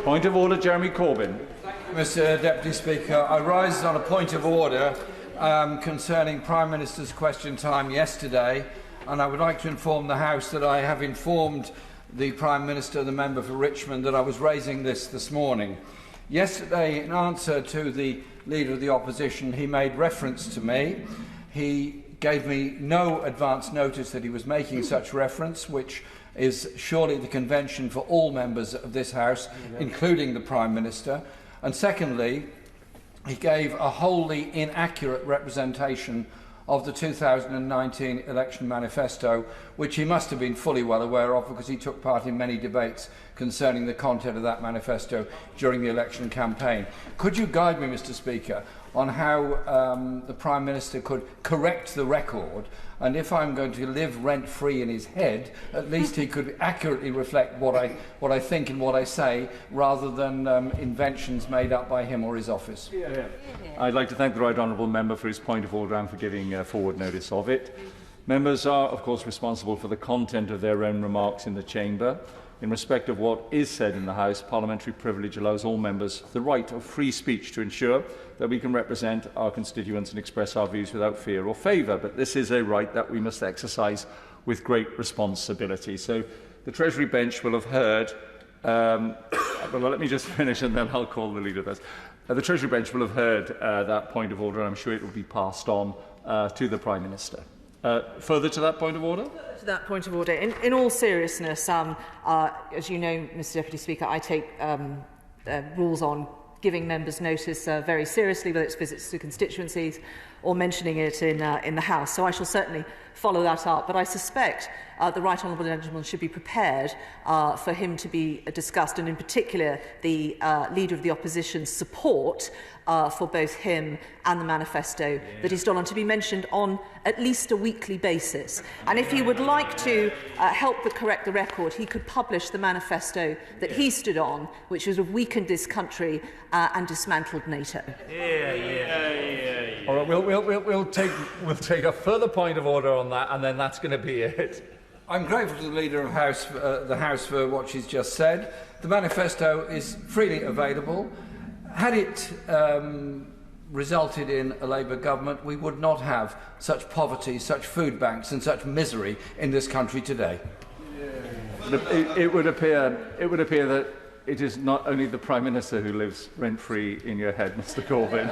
Point of order, Jeremy Corbyn. Mr Deputy Speaker, I rise on a point of order concerning Prime Minister's question time yesterday, and I would like to inform the House that I have informed the Prime Minister, the member for Richmond, that I was raising this morning. Yesterday, in answer to the Leader of the Opposition, he made reference to me. He gave me no advance notice that he was making such reference, which is surely the convention for all members of this House, including the Prime Minister. And secondly, he gave a wholly inaccurate representation of the 2019 election manifesto, which he must have been fully well aware of because he took part in many debates concerning the content of that manifesto during the election campaign. Could you guide me, Mr Speaker, on how the Prime Minister could correct the record, and if I'm going to live rent-free in his head, at least he could accurately reflect what I think and what I say, rather than inventions made up by him or his office? I'd like to thank the Right Honourable Member for his point of order and for giving forward notice of it. Members are, of course, responsible for the content of their own remarks in the Chamber. In respect of what is said in the House, parliamentary privilege allows all members the right of free speech to ensure that we can represent our constituents and express our views without fear or favour. But this is a right that we must exercise with great responsibility. So the Treasury bench will have heard... well, let me just finish and then I'll call the Leader of this. The Treasury bench will have heard that point of order, and I'm sure it will be passed on to the Prime Minister. Further to that point of order? To that point of order, in all seriousness, as you know, Mr Deputy Speaker, I take rules on giving members notice very seriously, whether it's visits to constituencies or mentioning it in the House. So I shall certainly follow that up. But I suspect the Right Honourable Gentleman should be prepared for him to be discussed, and in particular the Leader of the Opposition's support for both him and the manifesto that he stood on, to be mentioned on at least a weekly basis. And if he would like to help correct the record, he could publish the manifesto that he stood on, which would have weakened this country and dismantled NATO. All right, we'll take a further point of order on that, and then that's going to be it. I'm grateful to the Leader of the House for what she's just said. The manifesto is freely available. Had it resulted in a Labour government, we would not have such poverty, such food banks and such misery in this country today. It would appear that it is not only the Prime Minister who lives rent-free in your head, Mr Corbyn.